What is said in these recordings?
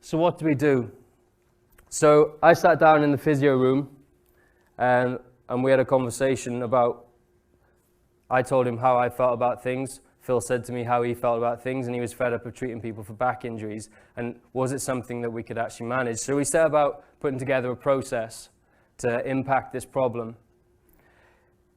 So what do we do? So I sat down in the physio room and we had a conversation about, I told him how I felt about things. Phil said to me how he felt about things, and he was fed up of treating people for back injuries. And was it something that we could actually manage? So we set about putting together a process to impact this problem.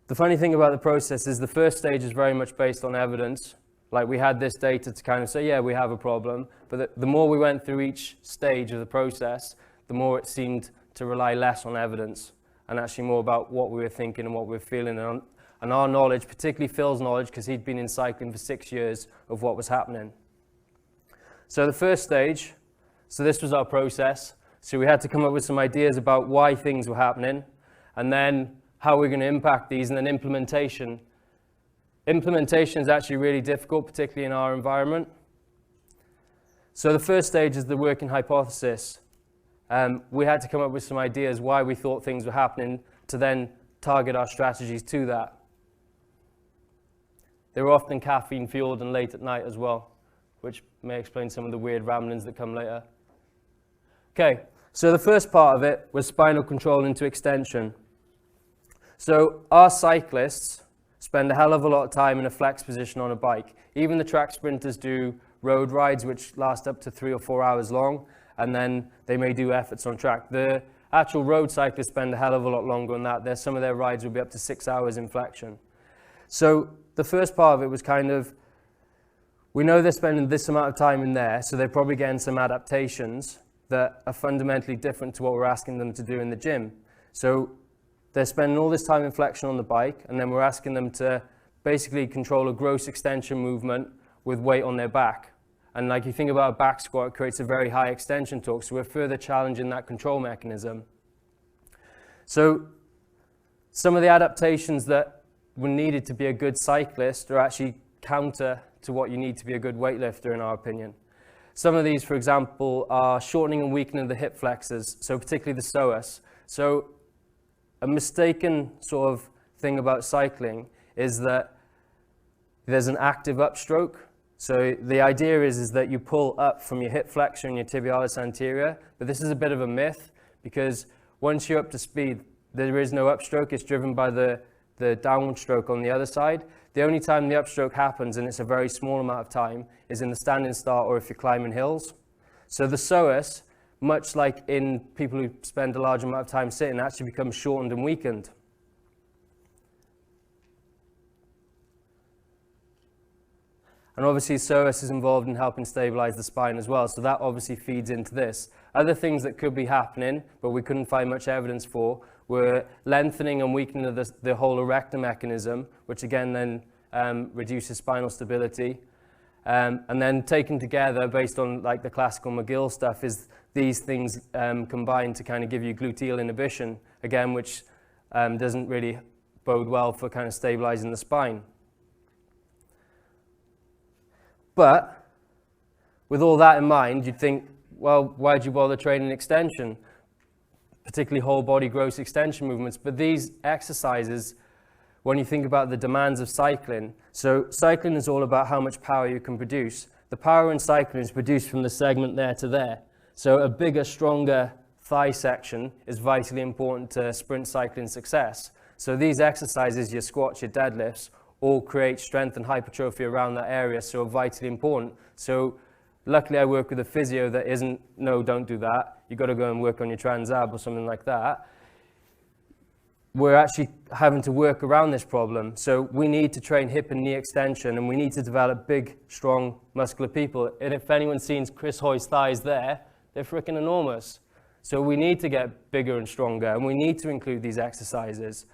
The funny thing about the process is the first stage is very much based on evidence. Like, we had this data to kind of say, yeah, we have a problem. But the more we went through each stage of the process, the more it seemed to rely less on evidence and actually more about what we were thinking and what we were feeling, and our knowledge, particularly Phil's knowledge, because he'd been in cycling for 6 years, of what was happening. So the first stage, so this was our process. So we had to come up with some ideas about why things were happening, and then how we're going to impact these, and then implementation. Implementation is actually really difficult, particularly in our environment. So the first stage is the working hypothesis. We had to come up with some ideas why we thought things were happening to then target our strategies to that. They were often caffeine fueled and late at night as well, which may explain some of the weird ramblings that come later. Okay, so the first part of it was spinal control into extension. So our cyclists spend a hell of a lot of time in a flex position on a bike. Even the track sprinters do road rides which last up to 3 or 4 hours long, and then they may do efforts on track. The actual road cyclists spend a hell of a lot longer than that. Some of their rides will be up to 6 hours in flexion. So the first part of it was kind of, we know they're spending this amount of time in there, so they're probably getting some adaptations that are fundamentally different to what we're asking them to do in the gym. So they're spending all this time in flexion on the bike, and then we're asking them to basically control a gross extension movement with weight on their back. And like you think about a back squat, it creates a very high extension torque, so we're further challenging that control mechanism. So some of the adaptations that were needed to be a good cyclist are actually counter to what you need to be a good weightlifter, in our opinion. Some of these, for example, are shortening and weakening the hip flexors, so particularly the psoas. So a mistaken sort of thing about cycling is that there's an active upstroke. So the idea is that you pull up from your hip flexor and your tibialis anterior, but this is a bit of a myth, because once you're up to speed, there is no upstroke. It's driven by the downward stroke on the other side. The only time the upstroke happens, and it's a very small amount of time, is in the standing start or if you're climbing hills. So the psoas, much like in people who spend a large amount of time sitting, actually becomes shortened and weakened. And obviously psoas is involved in helping stabilize the spine as well, so that obviously feeds into this. Other things that could be happening, but we couldn't find much evidence for, were lengthening and weakening of the whole erector mechanism, which again then reduces spinal stability. And then taken together, based on like the classical McGill stuff, is these things combined to kind of give you gluteal inhibition, again, which doesn't really bode well for kind of stabilizing the spine. But with all that in mind, you'd think, well, why'd you bother training extension, particularly whole body gross extension movements? But these exercises, when you think about the demands of cycling, so cycling is all about how much power you can produce. The power in cycling is produced from the segment there to there. So a bigger, stronger thigh section is vitally important to sprint cycling success. So these exercises, your squats, your deadlifts, all create strength and hypertrophy around that area, so are vitally important. So luckily I work with a physio that isn't, no, don't do that. You've got to go and work on your trans ab or something like that. We're actually having to work around this problem. So we need to train hip and knee extension, and we need to develop big, strong, muscular people. And if anyone's seen Chris Hoy's thighs there, they're freaking enormous. So we need to get bigger and stronger, and we need to include these exercises.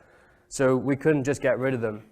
So we couldn't just get rid of them.